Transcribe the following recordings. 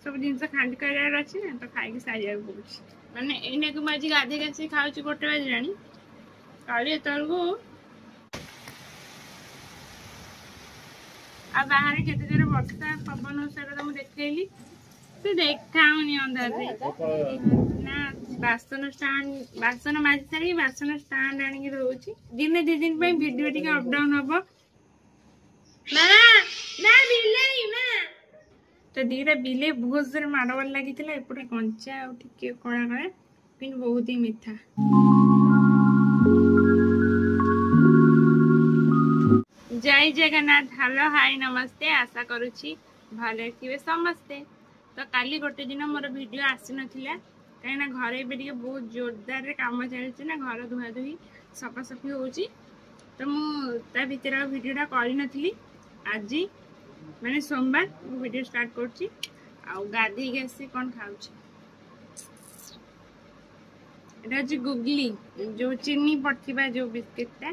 सब जिन खांड करार अच्छी ना तो खाई सारे माने एने को आज गाधे गासी खाऊ गोटे बजला काली को आ बाहर केते जोर वर्षा पवन होसार तो देखली तो देखाऊनी अंधार ना बासन स्टाण्ड बासन माजी सारी बासन स्टाण्ड आनिक रोची दिन 2 दिन पे वीडियो टिके अप डाउन हबो मां ना बिलाई मां तो दीटा बिले बहुत जोर माड़वाल लगी एपटे कंचा आ टिके कड़ा कड़ा कि बहुत ही मीठा जय जगन्नाथ हेलो हाय नमस्ते आशा करुछि भले थे समस्ते तो काली गोटे दिन मोर वीडियो आसी नथिला कहीं घरे भी बहुत जोरदार काम चलती ना घर धुआ धुई सफासफी होची तो मुझे भितर वीडियोटा करी नथली आज माने सोमवार मु वीडियो स्टार्ट करची आ गाधी गैसी कौन खाऊची एटा जी गुगली जो चीनी पड़थिबा जो बिस्किटटा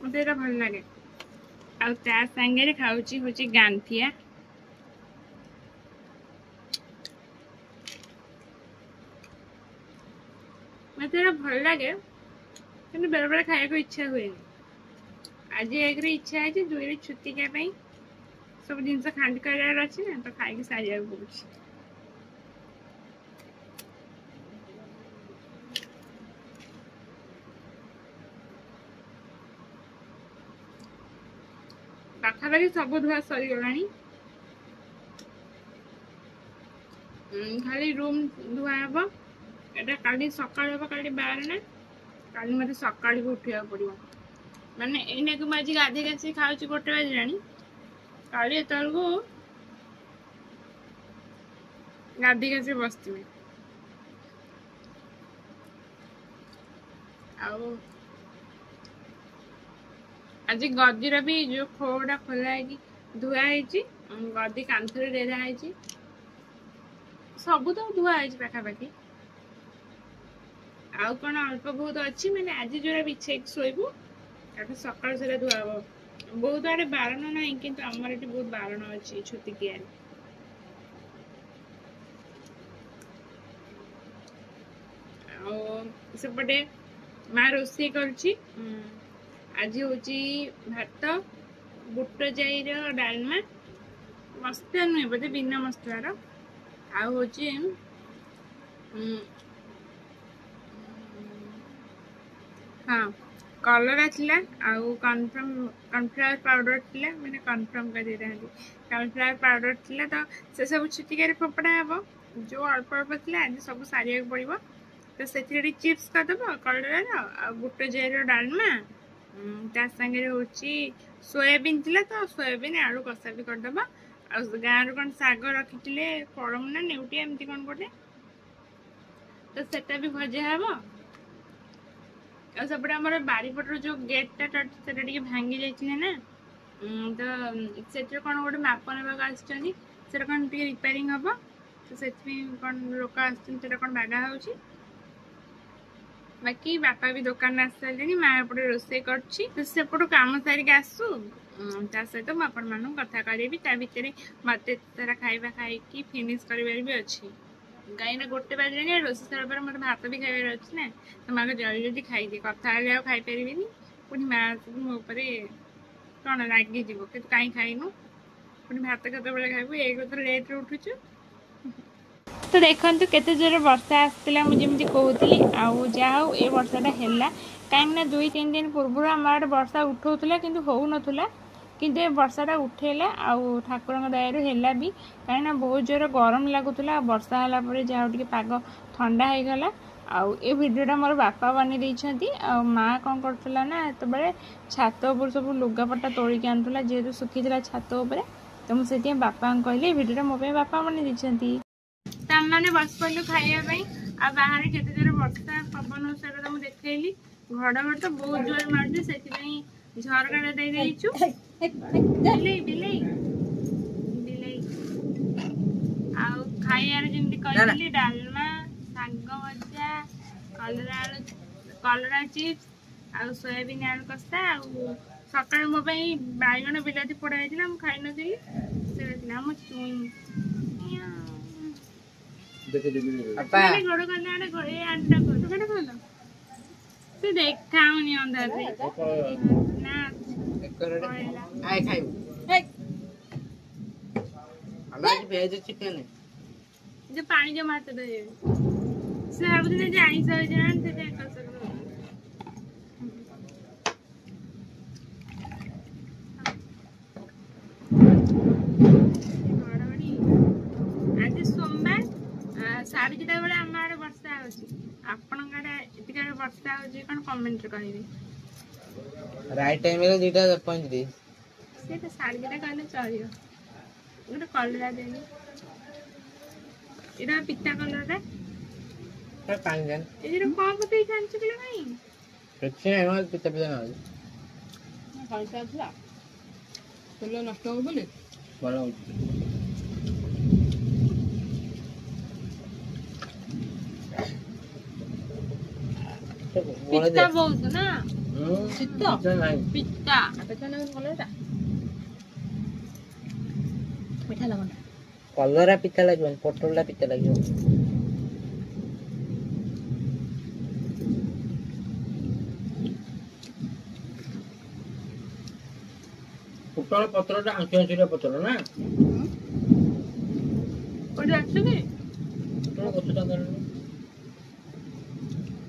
मते एटा भल लागे आ ता संगे खाऊची होची गांठिया मते एटा भल लागे किंतु बेले बेले खाया को इच्छा हुए आज एक इच्छा है 2 रे छुट्टी के पई सब जिन खांड करार अच्छी ना तो खाई सारे पाखापाखि सब धुआ सरी गला खाली रूम धुआ हम एटा काली सकाळ हम काली 12 ना काली मते सकाळ को उठिया पड़िबो माने एने को आज गाधे गासी खाऊची गोटे बजला काली को गाधी गासी बसती आज गदीर भी जो खोड़ा खोला है धुआ है गदी कांथरे डेरा है सब तो धुआ है पाखापाखि आउ कौन अल्प बहुत अच्छी मैंने आज जो बिछे शोबू सकाल से धुआ हम बहुत आड़े बारण ना कि आमर ये बहुत बारण अच्छी छुट्टी किया सेपटे माँ रोषे करुच्ची आज हूँ भात बुट जाईर डालमा मसला नुहे बोधे बिना मसलार आउ हाँ कलरा थिला आउ कॉर्नफ्लावर पाउडर थिला मैंने कन्फर्म कर कॉर्नफ्लावर पाउडर थिला तो से सब छुटिकार फोपड़ा हम जो अल्प अल्प थिला आज सब सारिया पड़ो तो से चिप्स करदेव कलरार आ बुट जाईर डालमा ता संगे होची सोयाबीन थिला तो सोयाबीन आलू कषा भी करदेव आ गाँव कौन शाग रखी कलम ना नेउटी एमती कौन गोटे तो सेटा भी भजा हम सेपटे आम बारीपटर जो गेटा भांगी जाइए ना तो से कौन गोटे माप ना आसर कौन टे रिपेयरिंग हम तो से कौन लोक आसन बागा हो बाकी बापा भी दुकान आस सारे माँ एपटे रोसे करपट कम सारिक आसू सहित मुझे कथा करी भितर मत सारा खाଇବା खाई फिनिश कर भी अच्छी कहीं गोटे बजे रोसे सारा पर मतलब भात भी खाइबार अच्छी ना तो माँ जल्दी जल्दी खाई कथा खाई पारि पुणी माँ मो कौन रागी जीव कि कहीं खाइनु पुणी भात केत खाइबू एक तो लेट उठुचु तो देखते केते जोर वर्षा आसला मुझे कहती आउ जाओ ये वर्षाटा है कहीं 2-3 दिन पूर्व आम आड़े वर्षा उठाऊला कि हो नाला किंतु वर्षाटा उठेला आउ ठाकुर दयारू है भी कहीं बहुत जोर गरम लगुला वर्षा है जहाँ टे पाग ठंडा हो गला आउ ये वीडियोटा मोर बापा बनी देइछंती आ माँ कौन करथला ना तो बड़े छात ऊपर सब लुगापटा तोड़िक आनुला जेहेतु सुखीला छात ऊपर तो मुझे बापा कहले वीडियोटा मो बापा बनी देइछंती मैंने बस पड़ू खाइबा आ बाहर केते जोर वर्षा पवन होसार तो देखली घड़घड़ तो बहुत जोर मार्च से झरका दे देइछु बिलाई बिलाई बिलाई आ खाइबार जेमती कहली डालमा साग भजा कलरा चिप्स ଆଉ ସୋୟାବିନ୍ ଆଳୁ କଷା ଆଉ ସକାଳେ ମୋ ପାଇଁ ବାଇଗଣ ବିଲାତି ପୋଡ଼ା ହେଇଥିଲା ମୁଁ ଖାଇନଥିଲି ସେଇଟା ଥିଲା ଆମ ଚୁଇଁ ଗୋଡ଼ କଲେ ଆଡ଼େ ଏ ଆଡ଼ଟା ଗୋଡ଼ କେଟେ କହିଲ ସେ ଦେଖାଉନି ଅନ୍ଧାରରେ ନା ଖାଇବୁ ଭେଜ ଚିକେନ ଯେ ପାଣି ଜମା ହାତ ଦେବେ ସେ ଭାବୁଥିଲେ ଯେ ଆଇଁଷ ହେଇଛି ନା ସେ ଆଜି ସୋମବାର 2:30 ବେଳେ ଆମ ଆଡେ ବର୍ଷା ହଉଛି ଆପଣଙ୍କ ଆଡେ ଏତିକି ଆଡେ ବର୍ଷା ହଉଛି କଣ କମେଣ୍ଟରେ କହିବେ ରାଇଟ ଟାଇମରେ 2:35 ସେଇଟା 2:30 କହିଲେ ଚଳିବ ଗୋଟେ କଲରା ଦେନି ଏଇଟା ପିତା କଲରା ପାଣି ଦେନ ଏଥିରେ କଣ ପକେଇକି ଆଣିଛୁ କିଲୋ ଭାଇ କିଛି ନାହିଁ ପିତା ପିତା ନାହିଁ ପଇସା ଆସିଲା ତେଲ ନଷ୍ଟ ହବନି ଭଲ ହଉଛି ପିତା ବହୁତ ନା ପିତା ପିତା କଲରା ମିଠା ଲାଗନ୍ତା କଲରା ପିତା ଲାଗିବନି ପୋଟଳଟା ପିତା ଲାଗିବ ପୋଟଳ ପତ୍ରଟା ଆଞ୍ଚୁଆ ପତ୍ର ନା କୋଉଠି ଆସୁଛୁ କି ପୋଟଳ ଗଛଟା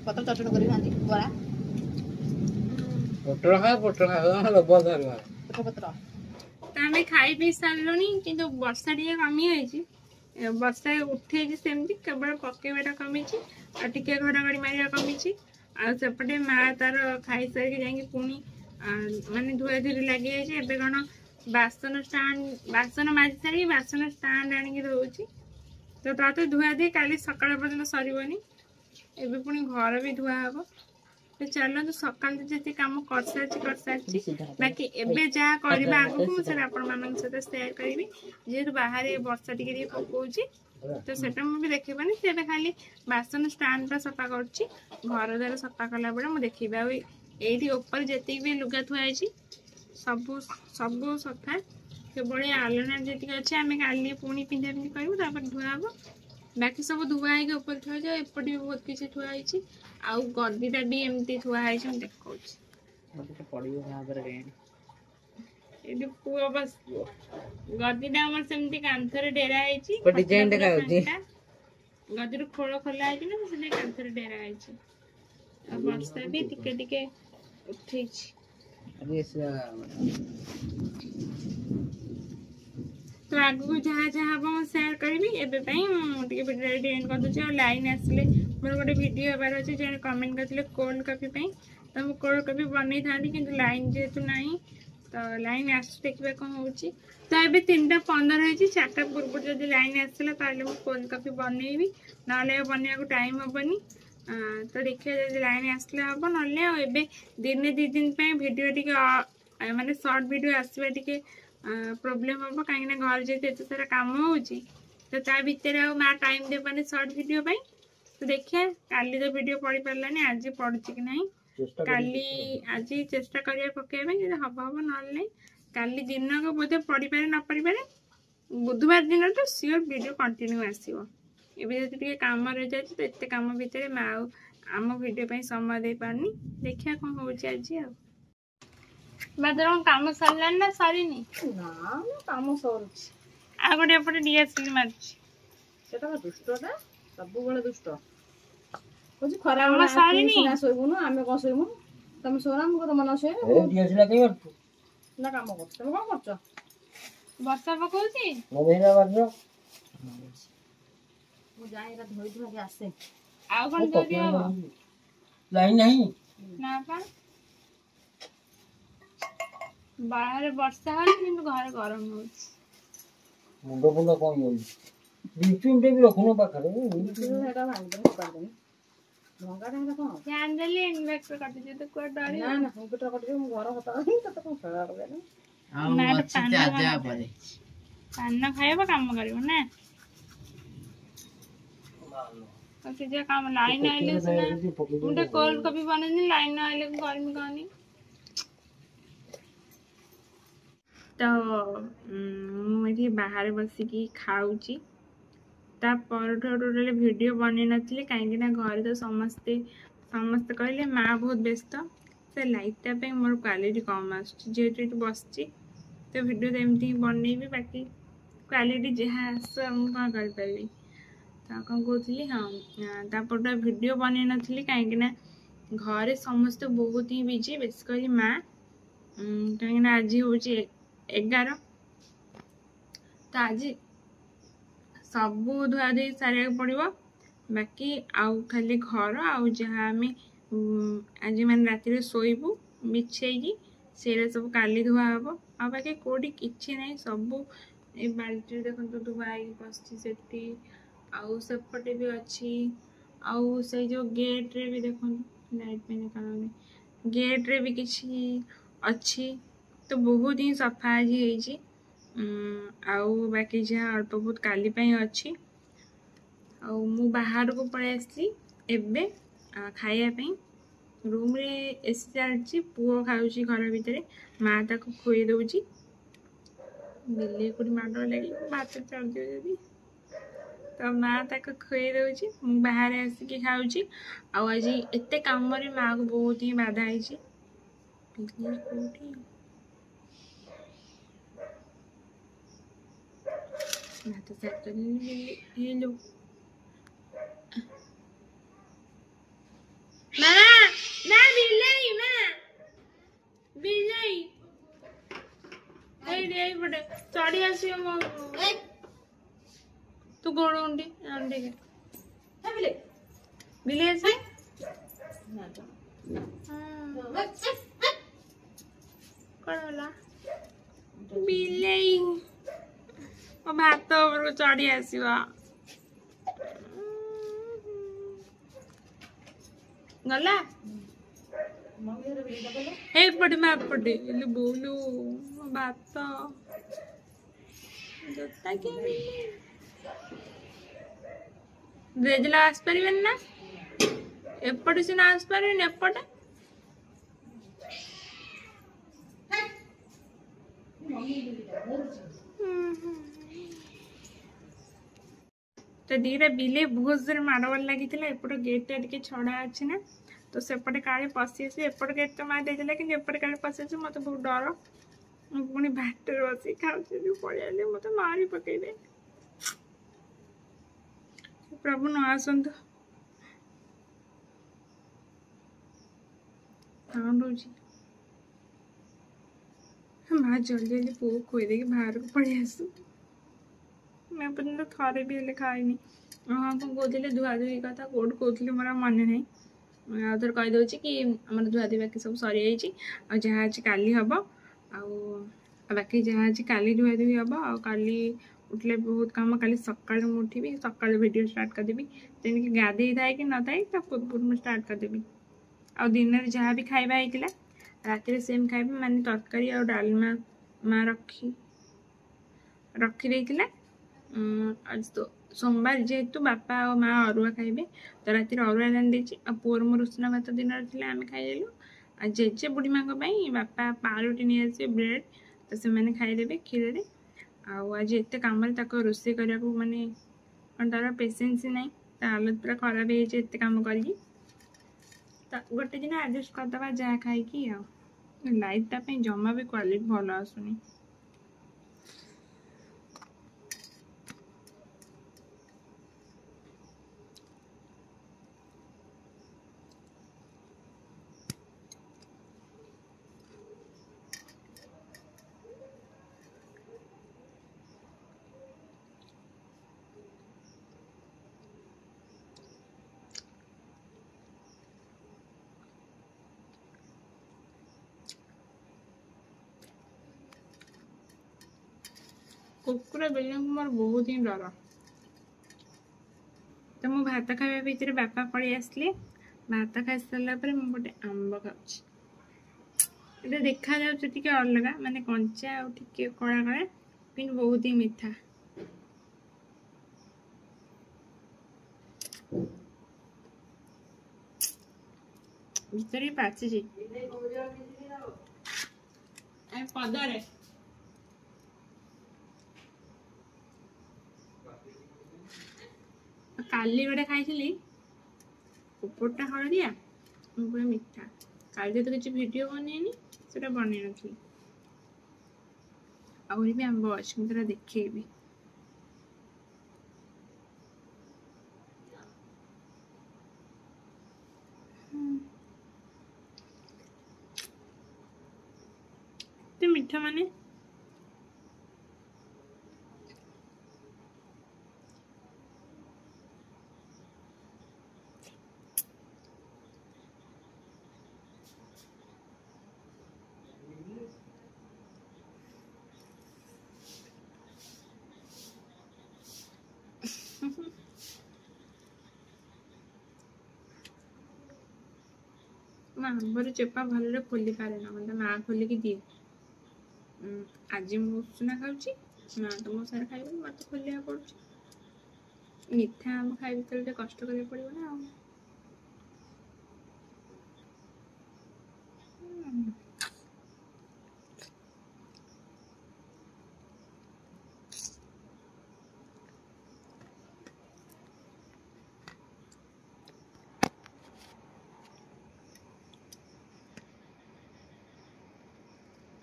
ପତ୍ର ଚଟଣି କରି ଖାଆନ୍ତି ବରା ପୋଟଳ ଖାଇବା ଲୋଭ ଧରିବ ପତ୍ର ତ ଆମେ ଖାଇ ପିଇ ସାରିଲୁଣି କିନ୍ତୁ ବର୍ଷା ଟିକେ କମିଯାଇଛି ବର୍ଷା ଉଠେଇଛି ସେମିତି କେବଳ ପକେଇବାଟା କମିଛି ଆଉ ଟିକେ ଘଡଘଡି ମାରିବା କମିଛି ଆଉ ସେପଟେ ମା ତାର ଖାଇସାରିକି ଯାଇକି ପୁଣି ମାନେ ଧୁଆ ଧୁରି ଲାଗିଯାଇଛି ଏବେ କଣ ବାସନ ମାଜି ସାରିକି ବାସନ ଷ୍ଟାଣ୍ଡ ଆଣିକି ଧୋଉଛି ତ ତାতে ଧୁଆ ଧୁଇ କାଲି ସକାଳ ପର୍ଯ୍ୟନ୍ତ ସରିବନି ଏବେ ପୁଣି ଘର ବି ଧୁଆ ହବ ତ ଚାଲନ୍ତୁ ସକାଳୁ ଯେତିକି କାମ କରିସାରିଛି ବାକି ଏବେ ଯାହା କରିବା ଆଗକୁ ମୁଁ ସେଟା ଆପଣମାନଙ୍କ ସହିତ ସେୟାର କରିବି ଯେହେତୁ ବାହାରେ ବର୍ଷା ଟିକେ ଟିକେ ପକଉଛି ତ ସେଟା ମୁଁ ବି ଦେଖିବନି ସେଟା ଖାଲି ବାସନ ଷ୍ଟାଣ୍ଡଟା ସଫା କରୁଛି ଘର ଦ୍ୱାରା ସଫା କଲା ବେଳେ ମୁଁ ଦେଖିବି ଆଉ ଏଇଠି ଉପରେ ଯେତିକି ବି ଲୁଗା ଥୁଆ ହେଇଛି ସବୁ ସଫା କେବଳ ଆଲଣା ଯେତିକି ଅଛି ଆମେ କାଲି ପୁଣି ପିନ୍ଧା ପିନ୍ଧି କରିବୁ ତାପରେ ଧୁଆ ହବ ବାକି ସବୁ ଧୁଆ ହେଇକି ଉପରେ ଥୁଆ ହେଇଯିବ ଏପଟେ ବି ବହୁତ କିଛି ଥୁଆ ହେଇଛି ଆଉ ଗଦିଟା ବି ଏମିତି ଥୁଆ ହେଇଛି ମୁଁ ଦେଖଉଛି ଏଠି ପୁଅ ବସିବ ଗଦିଟା ଆମର ସେମିତି କାନ୍ଥରେ ଡେରା ହେଇଛି ଗଦିରୁ ଖୋଳ ଖୋଲା ହେଇଛି ନା ସେଠି କାନ୍ଥରେ ଡେରା ହେଇଛି ଆଉ ବର୍ଷା ବି ଟିକେ ଟିକେ ଉଠେଇଛି ତ ଆଗକୁ ଯାହା ଯାହା ହବ ମୁଁ ସେୟାର କରିବି ଏବେ ପାଇଁ ମୁଁ ଟିକେ ଭିଡ଼ିଓ ଏଠି ଏଣ୍ଡ କରିଦେଉଛି ଆଉ ଲାଇନ୍ ଆସିଲେ ମୋର ଗୋଟେ ଭିଡ଼ିଓ ହେବାର ଅଛି ଜଣେ କମେଣ୍ଟ କରିଥିଲେ କୋଲ୍ଡ କଫି ପାଇଁ ତ ମୁଁ କୋଲ୍ଡ କଫି ବନେଇଥାନ୍ତି କିନ୍ତୁ ଲାଇନ୍ ଯେହେତୁ ନାହିଁ ତ ଲାଇନ୍ ଆସୁଛି ଦେଖିବା କ'ଣ ହେଉଛି ତ ଏବେ 3:15 ହେଇଛି 4ଟା ପୂର୍ବରୁ ଯଦି ଲାଇନ୍ ଆସିଲା ତାହେଲେ ମୁଁ କୋଲ୍ଡ କଫି ବନେଇବି ନହେଲେ ଆଉ ବନେଇବାକୁ ଟାଇମ୍ ହେବନି ତ ଦେଖିବା ଯଦି ଲାଇନ୍ ଆସିଲେ ହେବ ନହେଲେ ଆଉ ଏବେ ଦିନେ 2 ଦିନ ପାଇଁ ଭିଡ଼ିଓ ଟିକେ ମାନେ ସର୍ଟ ଭିଡ଼ିଓ ଆସିବା ଟିକେ ପ୍ରୋବ୍ଲେମ୍ ହେବ କାହିଁକିନା ଘରେ ଯେହେତୁ ଏତେ ସାରା କାମ ହେଉଛି ତ ତା ଭିତରେ ଆଉ ମା ଟାଇମ୍ ଦେବନି ସର୍ଟ ଭିଡ଼ିଓ ପାଇଁ ତ ଦେଖିବା କାଲି ତ ଭିଡ଼ିଓ ପଡ଼ି ପାରିଲାନି ଆଜି ପଡ଼ୁଛି କି ନାହିଁ କାଲି ଆଜି ଚେଷ୍ଟା କରିବା ପକେଇବା ପାଇଁ ଯଦି ହବ ନହେଲେ ନାହିଁ କାଲି ଦିନକୁ ବୋଧେ ପଡ଼ିପାରେ ନ ପଡ଼ିପାରେ ବୁଧବାର ଦିନ ତ ସିଓର ଭିଡ଼ିଓ କଣ୍ଟିନ୍ୟୁ ଆସିବ ଏବେ ଯଦି ଟିକେ କାମ ରହିଯାଉଛି ତ ଏତେ କାମ ଭିତରେ ମା ଆଉ ଆମ ଭିଡ଼ିଓ ପାଇଁ ସମୟ ଦେଇପାରୁନି ଦେଖିବା କ'ଣ ହେଉଛି ଆଜି ଆଉ ବାଦର କାମ ସରିଲାଣି ନା ସରିନି ନା କାମ ସରୁଛି ଆଉ ଗୋଟେ ଏପଟେ ଡିଆସିଲି ମାରୁଛି ସେଟା ଦୁଷ୍ଟଟା ସବୁବେଳେ ଦୁଷ୍ଟ କହୁଛି ଖରା କାମ ବେଳେ ସରିନି ସିନା ଶୋଇବୁନୁ ଆମେ କ'ଣ ଶୋଇବୁ ତମେ ଶୋନା ମୁଁ ତମ ନ ଶୋଇବୁ ନା କାମ କରୁଛୁ ତମେ କ'ଣ କରୁଛ ବର୍ଷା ପକଉଛି ମୁଁ ଯାଏ ଏରା ଧୋଇ ଧୁଆକି ଆସେ ଆଉ କ'ଣ ଧୋଇ ହବ ଲାଇନ୍ ନାହିଁ ନା ପା ବାହାରେ ବର୍ଷା ହଉଛି କିନ୍ତୁ ଘରେ ଗରମ ହଉଛି ମୁଣ୍ଡ ଫୁଣ୍ଡ କ'ଣ ହେଇଯାଉଛି ବିଞ୍ଚୁଣିଟେ ବି ରଖୁନ ପାଖରେ ସେଟା ଭାଙ୍ଗିଦେବି ଫୋପାଡ଼ିଦେବି ଭଙ୍ଗାଟା ହେଟା କ'ଣ ଫ୍ୟାନ୍ ଦେଲି ଇନଭର୍ଟର କାଟିଛି ତ କୁଆଡ଼େ ଡରି ନା ନା ଇନଭର୍ଟର କାଟିଯିବ ମୁଁ ଘର କଥା ତତେ କ'ଣ ଖେଳ କରିଦେବି ପାନ ଖାଇବ କାମ କରିବ ନା से जे काम लाइन आइले से मुंडे कोल्ड कॉफी बनेनी लाइन आइले गर्मी कहनी तो मुझे बाहर बसिकी खाऊची ता परठू टोटल वीडियो बन नथिले कहीं घर तो समस्ते समस्ते कहले माँ बहुत व्यस्त से लाइटा पे मोर क्वालिटी कम आसुची बसची तो वीडियो तो एमती बनइबी बाकी क्वालिटी जहाँ आस कौन करी तो कौन कहती हाँ तापर वीडियो बन नी कहीं घरे समस्त बहुत ही बिजी बेसिकली माँ कहीं आज हूँ 11 तो आज सबू धुआ धुई सारे पड़ो बाकी आउ खाली घर आउ जहाँ आम आज मान राति शोबू बिछेगी से सब काली धुआ हम आ बाकी कौटी किसी ना सबू ये बाल्टी देखो धुआई बस आउ सेपटे भी अच्छी आउ से जो गेट रे भी देखो लाइट पे निकाल गेट रे भी किसी अच्छी तो बहुत ही सफा आज आउ बाकी जहाँ अल्प बहुत काली अच्छी आउ मु बाहर को पड़े आसली एबे खाइबा रूम रे एसी चलती पुओ खाऊची घर भितर माँ ताको खुई दौची बिल्ली कोड़ी माड़ लगे भात चल जदि तो माँ ताको खुई दौची मु बाहर आसिकी खाऊची आउ आज एत काम माँ को बहुत ही बाधा है भात सात हेलो चढ़ी आस तू गोड़ उंडी अंडे के बिले आसे कौन बिले भात ऊपर चढ़ी आसवा गला एपटे मैं एपटे बोलू भात जोता के रेजला आस पारे ना एपटे से आस पारे एपटे तो दीटा बिले बहुत जोर माड़वार लगी एपट गेट टे छड़ा अच्छे ना तो सेपटे काले पशि आस एपट गेट तो मार देते कि एपटे काले पशि आस मत बहुत डर पुणी भात बस खाऊ पड़े मत मारी पकड़े प्रभु न आसतु माँ जल्दी जल्दी पुओ खुईदे बाहर को पड़े आसू मैं पर्यटन थे भी हेल्ले खाईनी हाँ कौन कहते धुआ धुई कथा कौट कहती मोर मन ना आउे कहीदे कि आम धुआ धुई बाकी सब सरी जाइए जहाँ आज काली हम बाकी जहाँ आज काली धुआ धुई हम आली उठले बहुत कम काली सकाल उठी सकाल वीडियो स्टार्ट करदेवी तेणिक गाधे थाए कि न थाए पूर्व स्टार्ट करदेवी आ दिन में जहाँ भी खाइबा होता राति सेम खाइबा माने तरकारी और डालमा माँ रखी देला आज तो सोमवार जेहेतु बापा और माँ अरुआ खाइबे तो राति अरुआ रांधि पुअर मोर उष्ण भात दिन आम खाइदेलु आ जेजे बुढ़ी माँ बापा पाउरुटी नहीं आसे ब्रेड तो से खाइदेवे क्षीर आज एत कम रोषे करने माने तार पेसेंस ना हालत पूरा खराब होत कम कर गोटे दिन एडजस्ट करदे जहाँ खाई लाइटा जमा भी क्वालिटी भल आसुनी कुकुर बिल्ली मोर बहुत ही डर तो मु भात खावा भितर बापा पड़े आसले भात खाई सारा गोटे आंब खाऊँ देखा जाए अलग माने कंचा और टिके कड़ा कड़ा कि बहुत ही मीठा ଭିତରେ ପାଚିଛି ପଦାରେ। କାଲି ଗୋଟେ ଖାଇଥିଲି ଉପରଟା ହଳଦିଆ ପୁରା ମିଠା। କାଲି ଯେହେତୁ କିଛି ଭିଡ଼ିଓ ବନେଇନି ସେଟା ବନେଇ ନଥିଲି। ଆହୁରି ବି ଆମ୍ବ ଅଛି, ମୁଁ ସେଟା ଦେଖେଇବି। ଏତେ ମିଠା ମାନେ ଆମ୍ବର ଚୋପା ଭଲରେ ଖୋଲି ପାରେ ନା, ମତେ ମା ଖୋଲିକି ଦିଏ। ଆଜି ମୁଁ ଉଷୁନା ଖାଉଛି, ମା ତ ମୋ ସାଙ୍ଗରେ ଖାଇବନି, ମତେ ଖୋଲିବାକୁ ପଡୁଛି। ମିଠା ଆମ୍ବ ଖାଇବି ତ ଟିକେ କଷ୍ଟ କରିବାକୁ ପଡିବ ନା ଆଉ।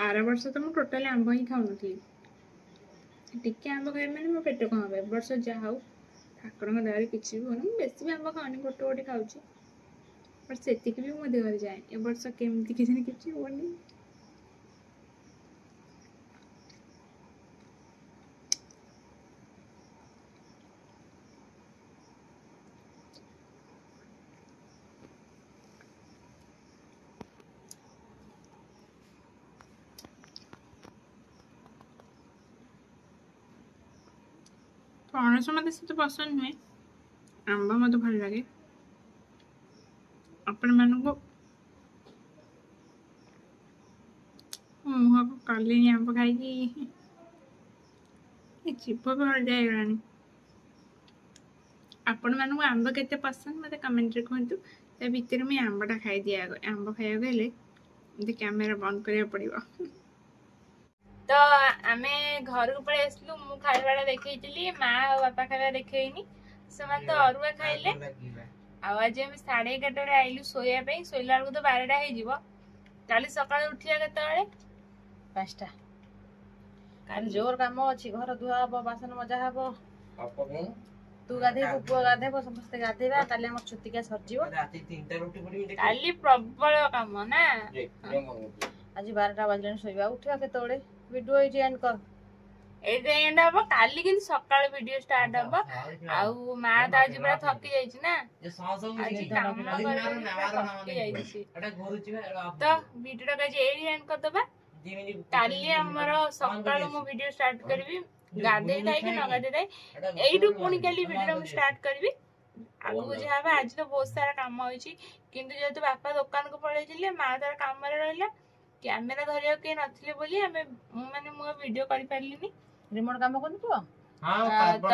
ଆର ବର୍ଷ ତ ମୁଁ ଟୋଟାଲି ଆମ୍ବ ହିଁ ଖାଉନଥିଲି। ଟିକେ ଆମ୍ବ ଖାଇବି ମାନେ ମୋ ପେଟ କଣ ହବ। ଏ ବର୍ଷ ଯାହା ହଉ ଠାକୁରଙ୍କ ଦୟାରେ କିଛି ବି ହଉନି। ମୁଁ ବେଶୀ ବି ଆମ୍ବ ଖାଉନି, ଗୋଟେ ଗୋଟେ ଖାଉଛି, ବଟ୍ ସେତିକି ବି ମୋ ଦେହରେ ଯାଏ। ଏ ବର୍ଷ କେମିତି କିଛି ହବନି। ପଣସ ମତେ ସେତେ ପସନ୍ଦ ନୁହେଁ, ଆମ୍ବ ମତେ ଭଲ ଲାଗେ। ଆପଣମାନଙ୍କୁ ମୁହଁକୁ କଲିଣି ଆମ୍ବ ଖାଇକି, ଜିଭ ବି ହଳଦିଆ ହେଇଗଲାଣି। ଆପଣମାନଙ୍କୁ ଆମ୍ବ କେତେ ପସନ୍ଦ ମତେ କମେଣ୍ଟରେ କୁହନ୍ତୁ। ତା ଭିତରେ ମୁଁ ଆମ୍ବଟା ଖାଇଦିଏ ଆଗ। ଆମ୍ବ ଖାଇବାକୁ ହେଲେ ମତେ କ୍ୟାମେରା ବନ୍ଦ କରିବାକୁ ପଡିବ। ତ ଆମେ ଘରକୁ ପଳେଇ ଆସିଲୁ। ମୁଁ ଖାଇବାଟା ଦେଖେଇଥିଲି, ମା ଆଉ ବାପା ଖାଇବା ଦେଖେଇନି। ସେମାନେ ତ ଅରୁଆ ଖାଇଲେ। ଆଉ ଆଜି ଆମେ 11:30ରେ ଆଇଲୁ ଶୋଇବା ପାଇଁ। ଶୋଇଲା ବେଳକୁ ତ 12ଟା ହେଇଯିବ। କାଲି ସକାଳେ ଉଠିବା କେତେବେଳେ? 5ଟା। କାଲି ଜୋର କାମ ଅଛି। ଘର ଧୁଆ ହବ, ବାସନ ମଜା ହବ। ତୁ ଗାଧେଇବୁ, ପୁଅ ଗାଧେଇବ, ସମସ୍ତେ ଗାଧେଇବା। କାଲି ଆମର ଛୁତିକା ସରିଯିବ। କାଲି ପ୍ରବଳ କାମ ନା। ଆଜି 12ଟା ବାଜିଲାଣି ଶୋଇବା। ଉଠିବା କେତେବେଳେ? ଭିଡିଓ ଏଇଠି ଏଣ୍ଡ କର। ଏଇଟା ଏଣ୍ଡ ହବ। କାଲି କିନ୍ତୁ ସକାଳେ ଭିଡିଓ ଷ୍ଟାର୍ଟ ହବ। ଆଉ ମା ତ ଆଜି ପୁରା ଥକି ଯାଇଛି ନା, ଆଜି କାମ କରି ଥକି ଯାଇଛି। ତ ଭିଡିଓଟା ଆଜି ଏଇଠି ଏଣ୍ଡ କରିଦବା। କାଲି ଆମର ସକାଳୁ ମୁଁ ଭିଡିଓ ଷ୍ଟାର୍ଟ କରିବି। ଗାଧେଇ ଥାଏ କି ନ ଗାଧେଇ ଥାଏ, ଏଇଠୁ ପୁଣି କାଲି ଭିଡିଓ ମୁଁ ଷ୍ଟାର୍ଟ କରିବି। ଆଗକୁ ଯାହା ହବ। ଆଜି ତ ବହୁତ ସାରା କାମ ହେଇଛି, କିନ୍ତୁ ଯେହେତୁ ବାପା ଦୋକାନକୁ ପଳେଇଥିଲେ, ମା ତାର କାମରେ ରହିଲା, କ୍ୟାମେରା ଧରିବାକୁ କେହି ନଥିଲେ ବୋଲି ମୁଁ ଭିଡିଓ କରିପାରିଲିନି। ରିମୋଟ କାମ କରୁନି ପୁଅ? ତ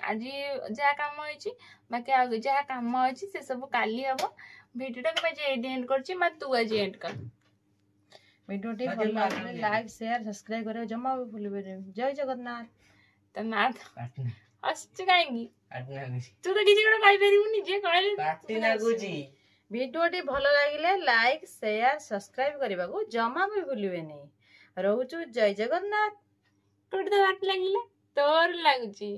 ଆଜି ଯାହା କାମ ହେଇଛି, ବାକି ଆଉ ଯାହା କାମ ଅଛି ସେ ସବୁ କାଲି ହବ। ଭିଡିଓଟାକୁ ଆଜି ଏଇଠି ଏଣ୍ଡ କରୁଛି। ମା ତୁ ଆଜି ଏଣ୍ଡ କର। ଭିଡିଓଟି ଭଲ ଲାଗିଲେ ଲାଇକ୍, ସେୟାର, ସବସ୍କ୍ରାଇବ କରିବାକୁ ଜମା ବି ଭୁଲିବେନି। ଜୟ ଜଗନ୍ନାଥ। ତ ନା ହସୁଛୁ କାହିଁକି? ତୁ ତ କିଛି ଗୋଟେ କହିପାରିବୁନି, ଯିଏ କହିଲେ। ଭିଡିଓଟି ଭଲ ଲାଗିଲେ ଲାଇକ୍, ସେୟାର, ସବସ୍କ୍ରାଇବ କରିବାକୁ ଜମା ବି ଭୁଲିବେନି। ରହୁଛୁ। ଜୟ ଜଗନ୍ନାଥ। କୋଉଠି ତ ବାଟ ଲାଗିଲା? ତୋର ଲାଗୁଛି।